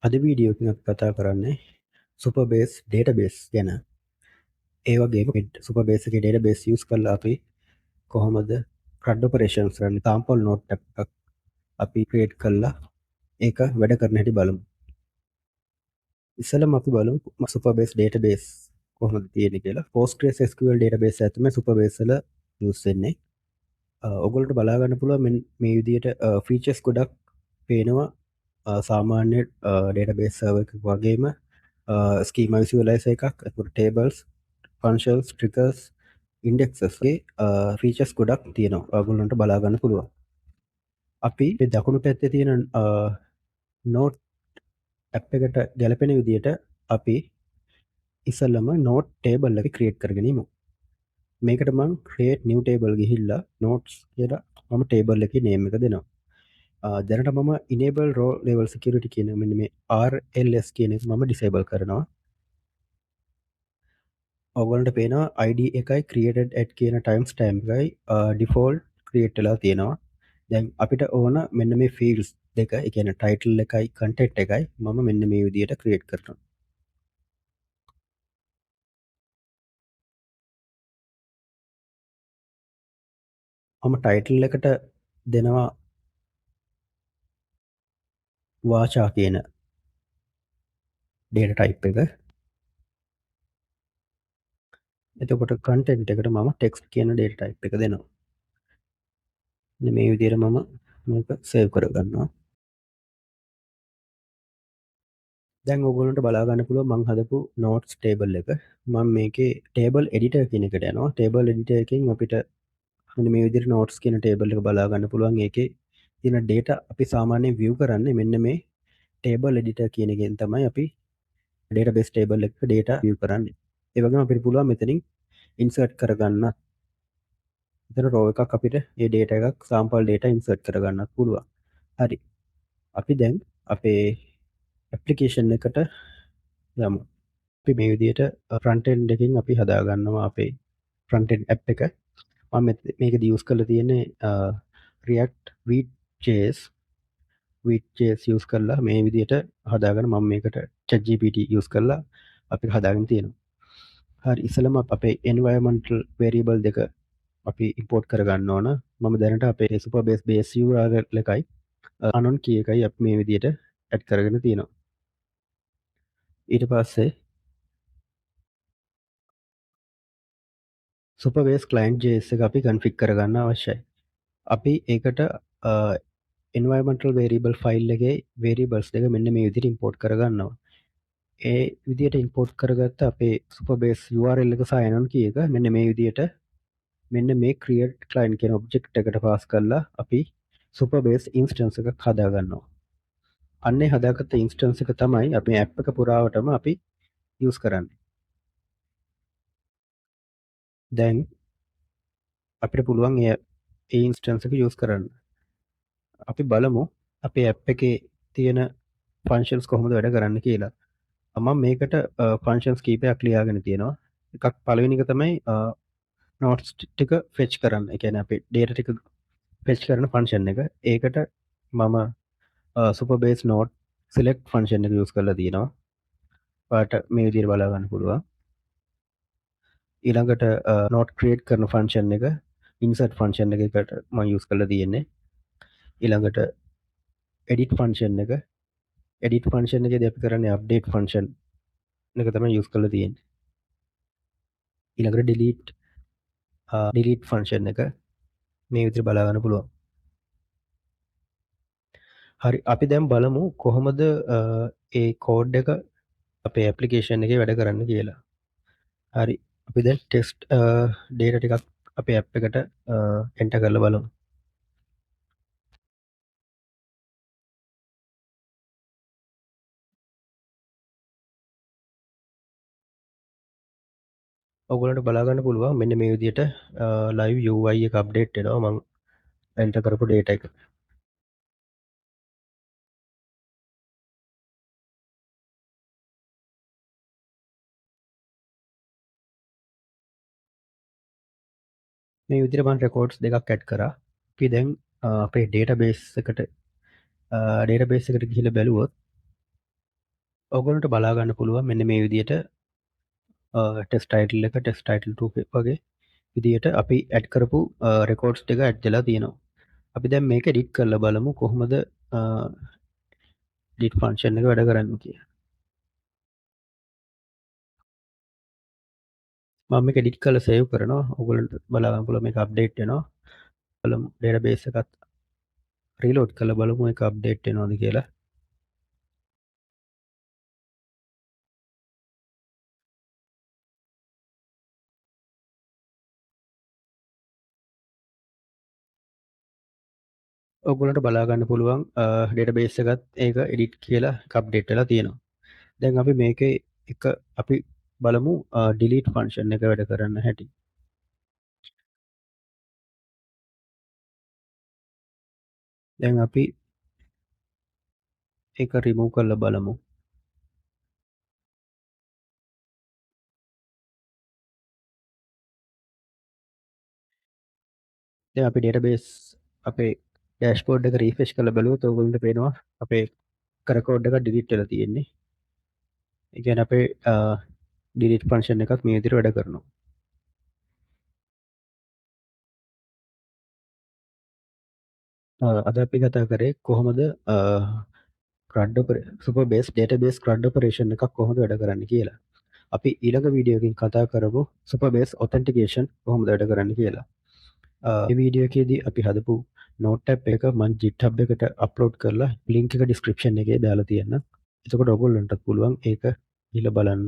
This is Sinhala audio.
අද වීඩියෝ එකකින් අපි කතා කරන්නේ සුපර්බේස් ඩේටාබේස් ගැන. ඒ වගේම සුපර්බේස් එකේ ඩේටාබේස් යූස් කරලා අපි කොහොමද CRUD ඔපරේෂන්ස් කරන්නේ, සාම්පල් නෝට් එකක් අපි ක්‍රියේට් කරලා ඒක වැඩ කරන හැටි බලමු. ඉස්සෙල්ලම අපි බලමු සුපර්බේස් ඩේටාබේස් කොහොමද තියෙන්නේ කියලා. PostgreSQL ඩේටාබේස් එක තමයි සුපර්බේස් වල යූස් වෙන්නේ. ඔයගොල්ලන්ට බලා ගන්න පුළුවන් මේ විදිහට ෆීචර්ස් ගොඩක් පේනවා සාමාන්‍ය ඩේටාබේස් සර්වර් එකක වගේම ස්කීමා විසිවලයිසර් එකක්, එතකොට tables, functions, triggers, indexes ගේ ෆීචර්ස් ගොඩක් තියෙනවා. ඔයගොල්ලන්ට බලා ගන්න පුළුවන්. අපි මේ දකුණු පැත්තේ තියෙන නෝට් ඇප් එකට ගැලපෙන විදිහට අපි ඉස්සෙල්ලම නෝට් ටේබල් එක ක්‍රියේට් කරගෙන ඉමු. මේකට මම create new table ගිහිල්ලා notes කියලා මම table එකේ name එක දෙනවා. දැනට මම enable row level security කියන මෙන්න මේ RLS කියන එක මම disable කරනවා. ඔයගොල්ලන්ට පේනවා ID එකයි created at කියන timestamp එකයි default create වෙලා තියෙනවා. දැන් අපිට ඕන මෙන්න මේ fields දෙක, ඒ කියන්නේ title එකයි content එකයි මම මෙන්න මේ විදිහට create කරනවා. මම title එකට දෙනවා වාචා කියන data type එක. එතකොට content එකට මම text කියන data type එක දෙනවා. මේ විදිහට මම මේක save කරගන්නවා. දැන් ඔයගොල්ලන්ට බලා ගන්න පුළුවන් මම හදපු notes table එක. මම මේකේ table editor කියන එකට යනවා. table editor එකෙන් අපිට මෙන්න මේ විදිහට notes කියන table එක බලා ගන්න පුළුවන්. ඒකේ තියෙන data අපි සාමාන්‍යයෙන් view කරන්නේ මෙන්න මේ table editor කියන එකෙන් තමයි අපි database table එකක data view කරන්නේ. ඒ වගේම අපිට පුළුවන් මෙතනින් insert කරගන්න. මෙතන row එකක් අපිට මේ data එකක් sample data insert කරගන්නත් පුළුවන්. හරි. අපි දැන් අපේ application එකට යමු. අපි මේ විදිහට front end එකකින් අපි හදා ගන්නවා අපේ front end app එක. මම මේකදී use කරලා තියෙන්නේ React Vue.js use කරලා මේ විදිහට හදාගෙන මම මේකට ChatGPT use කරලා අපි හදාගෙන තියෙනවා. හරි, ඉස්සෙල්ලාම අපේ environmental variable දෙක අපි import කරගන්න ඕන. මම දැනට අපේ Supabase base URL එකයි anon key එකයි අපි මේ විදිහට add කරගෙන තියෙනවා. ඊට පස්සේ Supabase client.js එක අපි config කරගන්න අවශ්‍යයි. අපි ඒකට environmental variable file එකේ variables දෙක මෙන්න මේ විදිහට import කරගන්නවා. ඒ විදිහට import කරගත්ත අපේ Supabase URL එක සහ anon key එක මෙන්න මේ විදිහට මෙන්න මේ create client කියන object එකට pass කරලා අපි Supabase instance එකක් හදා ගන්නවා. අන්නේ හදාගත්ත instance එක තමයි අපි app එක පුරාවටම අපි use කරන්නේ. දැන් අපිට පුළුවන් ඒ instance එක use කරන්න. අපි බලමු අපේ app එකේ තියෙන functions කොහොමද වැඩ කරන්න කියලා. මම මේකට functions කීපයක් ලියාගෙන තියෙනවා. එකක් පළවෙනි එක තමයි notes ටික fetch කරන්න. ඒ කියන්නේ අපේ data ටික fetch කරන function එක. ඒකට මම Supabase note select function එක use කරලා තියෙනවා. ඔයාලට මේ විදිහට බලා ගන්න පුළුවන්. ඊළඟට note create කරන function එක insert function එකකට මම use කරලා තියෙන්නේ. ඊළඟට edit function එක එකේදී අපි කරන්නේ update function එක තමයි use කරලා තියෙන්නේ. ඊළඟට delete function එක මේ විදිහට බලා ගන්න පුළුවන්. හරි, අපි දැන් බලමු කොහොමද ඒ කෝඩ් එක අපේ ඇප්ලිකේෂන් එකේ වැඩ කරන්න කියලා. හරි, අපි දැන් ටෙස්ට් data ටිකක් අපේ app එකට enter කරලා බලමු. ඔයගොල්ලන්ට බලා ගන්න පුළුවන් මෙන්න මේ විදිහට live UI එක අප්ඩේට් වෙනවා මම enter කරපු data එක. මේ විදිහට මම records දෙකක් add කරා. අපි දැන් අපේ database එකට ගිහිල්ලා බැලුවොත් ඔගොල්ලන්ට බලා ගන්න පුළුවන් මෙන්න මේ විදිහට ටෙස්ට් ටයිටල් එක ටෙස්ට් ටයිටල් 2 වගේ විදිහට අපි ඇඩ් කරපු රෙකෝඩ්ස් ටික ඇඩ් වෙලා තියෙනවා. අපි දැන් මේක එඩිට් කරලා බලමු කොහොමද එඩිට් ෆන්ක්ෂන් එක වැඩ කරන්නේ කියලා. මම මේක එඩිට් කරලා සේව් කරනවා. ඔයගොල්ලන්ට බලා ගන්න පුළුවන් මේක අප්ඩේට් වෙනවා. බලමු ඩේටාබේස් එකත් රීලෝඩ් කරලා බලමු ඒක අප්ඩේට් වෙනවද කියලා. ඔයගොල්ලන්ට බලා ගන්න පුළුවන් ඩේටාබේස් එකත් ඒක එඩිට් කියලා එක අප්ඩේට් වෙලා තියෙනවා. දැන් අපි මේකේ එක අපි බලමු ඩිලීට් ෆන්ක්ෂන් එක වැඩ කරන්න හැටි. දැන් අපි ඒක රිමූව් කරලා බලමු. දැන් අපි ඩේටාබේස් අපේ ඩෑෂ්බෝඩ් එක රීෆ්‍රෙෂ් කරලා බලුවොත් ඔයගොල්ලන්ට පේනවා අපේ රෙකෝඩ් එක ඩිලීට් වෙලා තියෙන්නේ. ඒ කියන්නේ අපේ ඩිලීට් ෆන්ක්ෂන් එකත් මේ විදිහට වැඩ කරනවා. අද අපි කතා කරේ කොහොමද සුපර්බේස් ඩේටාබේස් CRUD ඔපරේෂන් එකක් කොහොමද වැඩ කරන්නේ කියලා. අපි ඊළඟ වීඩියෝ එකකින් කතා කරමු සුපර්බේස් ඔතෙන්ටිකේෂන් කොහොමද වැඩ කරන්නේ කියලා. මේ වීඩියෝ එකේදී අපි හදපු නෝට් ටැබ් එක මම GitHub එකට අප්ලෝඩ් කරලා ලින්ක් එක ඩිස්ක්‍රිප්ෂන් එකේ දාලා තියෙනවා. එතකොට ඔයගොල්ලන්ටත් පුළුවන් ඒක ගිහලා බලන්න.